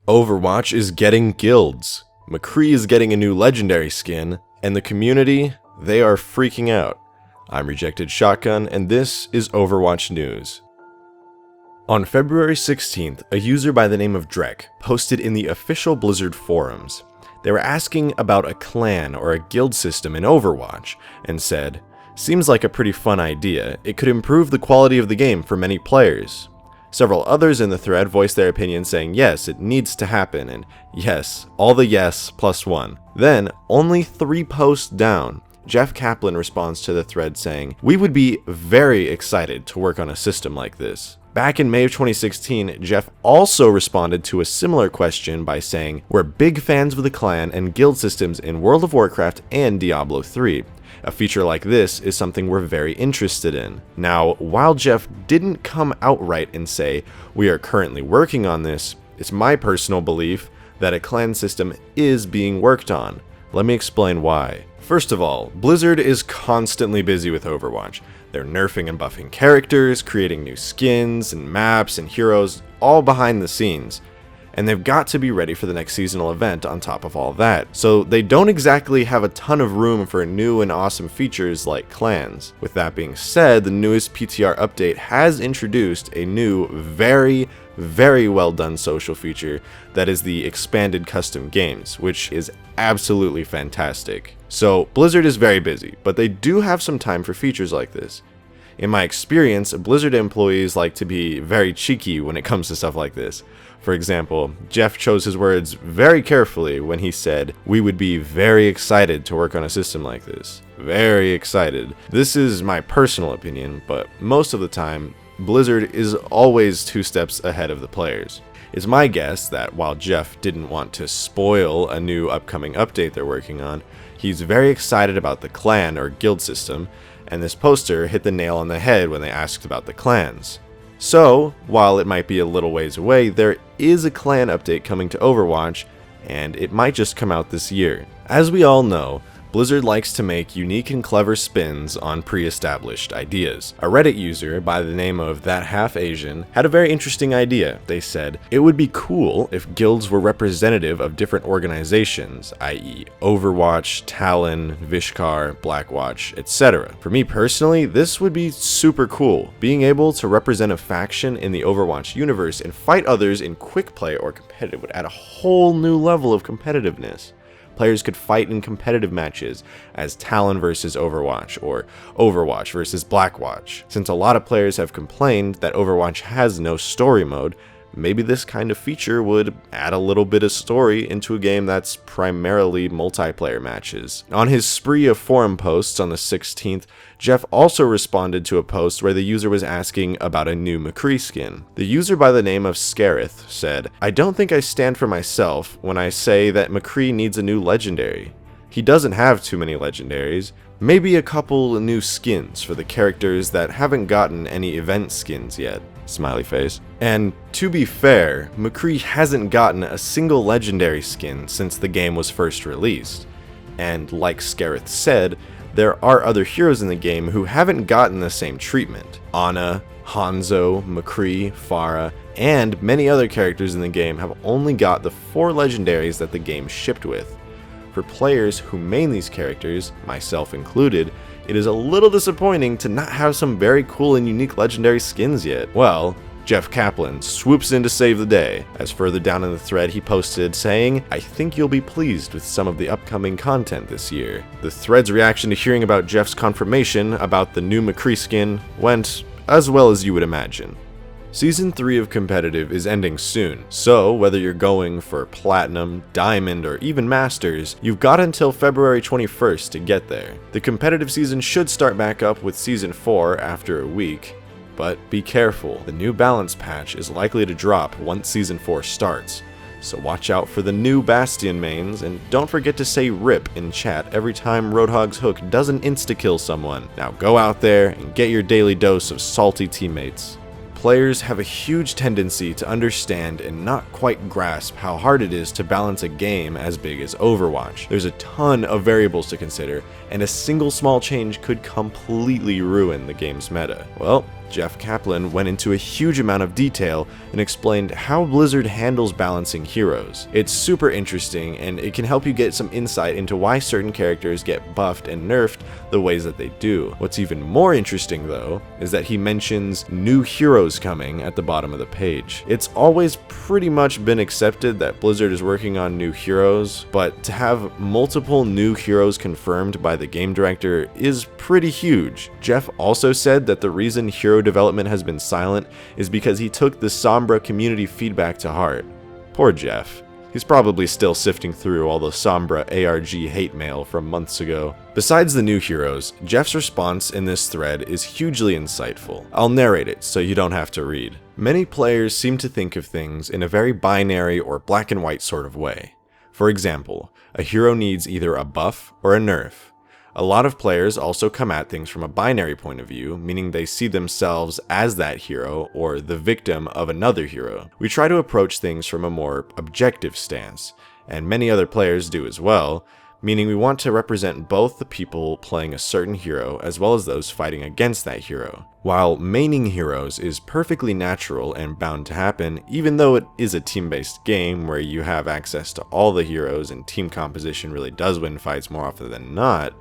Overwatch is getting guilds, McCree is getting a new legendary skin, and the community, they are freaking out. I'm Rejected Shotgun, and this is Overwatch News. On February 16th, a user by the name of Drek posted in the official Blizzard forums. They were asking about a clan or a guild system in Overwatch, and said, "Seems like a pretty fun idea. It could improve the quality of the game for many players." Several others in the thread voiced their opinion saying yes, it needs to happen, and yes, all the yes plus one. Then, only 3 posts down, Jeff Kaplan responds to the thread saying, "We would be very excited to work on a system like this." Back in May of 2016, Jeff also responded to a similar question by saying, "We're big fans of the clan and guild systems in World of Warcraft and Diablo 3. A feature like this is something we're very interested in." Now, while Jeff didn't come outright and say, "We are currently working on this," it's my personal belief that a clan system is being worked on. Let me explain why. First of all, Blizzard is constantly busy with Overwatch. They're nerfing and buffing characters, creating new skins and maps and heroes, all behind the scenes. And they've got to be ready for the next seasonal event on top of all that. So they don't exactly have a ton of room for new and awesome features like clans. With that being said, the newest PTR update has introduced a new, very well done social feature that is the expanded custom games, which is absolutely fantastic. So Blizzard is very busy, but they do have some time for features like this. In my experience, Blizzard employees like to be very cheeky when it comes to stuff like this. For example, Jeff chose his words very carefully when he said, "We would be very excited to work on a system like this." Very excited. This is my personal opinion, but most of the time, Blizzard is always 2 steps ahead of the players. It's my guess that while Jeff didn't want to spoil a new upcoming update they're working on, he's very excited about the clan or guild system, and this poster hit the nail on the head when they asked about the clans. So, while it might be a little ways away, there is a clan update coming to Overwatch, and it might just come out this year. As we all know, Blizzard likes to make unique and clever spins on pre-established ideas. A Reddit user by the name of ThatHalfAsian had a very interesting idea. They said, "It would be cool if guilds were representative of different organizations, i.e. Overwatch, Talon, Vishkar, Blackwatch, etc. For me personally, this would be super cool. Being able to represent a faction in the Overwatch universe and fight others in quick play or competitive would add a whole new level of competitiveness. Players could fight in competitive matches as Talon versus Overwatch or Overwatch versus Blackwatch. Since a lot of players have complained that Overwatch has no story mode, maybe this kind of feature would add a little bit of story into a game that's primarily multiplayer matches." On his spree of forum posts on the 16th, Jeff also responded to a post where the user was asking about a new McCree skin. The user by the name of Scareth said, "I don't think I stand for myself when I say that McCree needs a new legendary. He doesn't have too many legendaries. Maybe a couple new skins for the characters that haven't gotten any event skins yet." Smiley face. And to be fair, McCree hasn't gotten a single legendary skin since the game was first released. And like Scareth said, there are other heroes in the game who haven't gotten the same treatment. Ana, Hanzo, McCree, Pharah, and many other characters in the game have only got the 4 legendaries that the game shipped with. For players who main these characters, myself included, it is a little disappointing to not have some very cool and unique legendary skins yet. Well, Jeff Kaplan swoops in to save the day, as further down in the thread he posted saying, "I think you'll be pleased with some of the upcoming content this year." The thread's reaction to hearing about Jeff's confirmation about the new McCree skin went as well as you would imagine. Season 3 of Competitive is ending soon, so whether you're going for Platinum, Diamond, or even Masters, you've got until February 21st to get there. The competitive season should start back up with Season 4 after a week, but be careful, the new balance patch is likely to drop once Season 4 starts, so watch out for the new Bastion mains, and don't forget to say RIP in chat every time Roadhog's hook doesn't insta-kill someone. Now go out there and get your daily dose of salty teammates. Players have a huge tendency to understand and not quite grasp how hard it is to balance a game as big as Overwatch. There's a ton of variables to consider, and a single small change could completely ruin the game's meta. Well, Jeff Kaplan went into a huge amount of detail and explained how Blizzard handles balancing heroes. It's super interesting, and it can help you get some insight into why certain characters get buffed and nerfed the ways that they do. What's even more interesting though, is that he mentions new heroes coming at the bottom of the page. It's always pretty much been accepted that Blizzard is working on new heroes, but to have multiple new heroes confirmed by the game director is pretty huge. Jeff also said that the reason hero development has been silent is because he took the Sombra community feedback to heart. Poor Jeff. He's probably still sifting through all the Sombra ARG hate mail from months ago. Besides the new heroes, Jeff's response in this thread is hugely insightful. I'll narrate it so you don't have to read. Many players seem to think of things in a very binary or black and white sort of way. For example, a hero needs either a buff or a nerf. A lot of players also come at things from a binary point of view, meaning they see themselves as that hero or the victim of another hero. We try to approach things from a more objective stance, and many other players do as well, meaning we want to represent both the people playing a certain hero as well as those fighting against that hero. While maining heroes is perfectly natural and bound to happen, even though it is a team-based game where you have access to all the heroes and team composition really does win fights more often than not,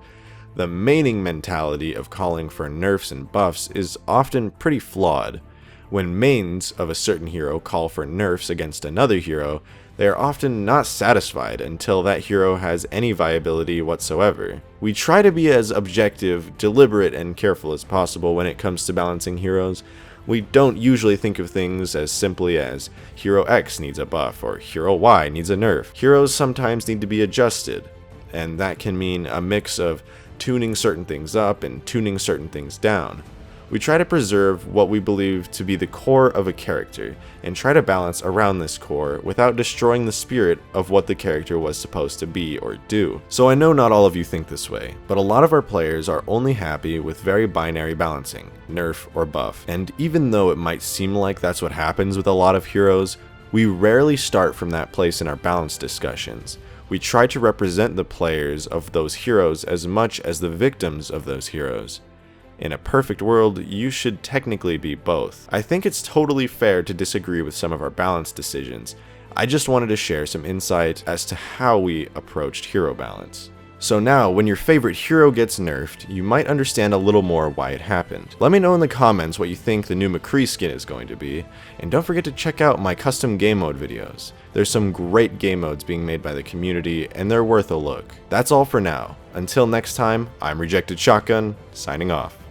the maining mentality of calling for nerfs and buffs is often pretty flawed. When mains of a certain hero call for nerfs against another hero, they are often not satisfied until that hero has any viability whatsoever. We try to be as objective, deliberate, and careful as possible when it comes to balancing heroes. We don't usually think of things as simply as Hero X needs a buff or Hero Y needs a nerf. Heroes sometimes need to be adjusted, and that can mean a mix of tuning certain things up and tuning certain things down. We try to preserve what we believe to be the core of a character, and try to balance around this core without destroying the spirit of what the character was supposed to be or do. So I know not all of you think this way, but a lot of our players are only happy with very binary balancing, nerf or buff, and even though it might seem like that's what happens with a lot of heroes, we rarely start from that place in our balance discussions. We try to represent the players of those heroes as much as the victims of those heroes. In a perfect world, you should technically be both. I think it's totally fair to disagree with some of our balance decisions. I just wanted to share some insight as to how we approached hero balance. So now, when your favorite hero gets nerfed, you might understand a little more why it happened. Let me know in the comments what you think the new McCree skin is going to be, and don't forget to check out my custom game mode videos. There's some great game modes being made by the community, and they're worth a look. That's all for now. Until next time, I'm Rejected Shotgun, signing off.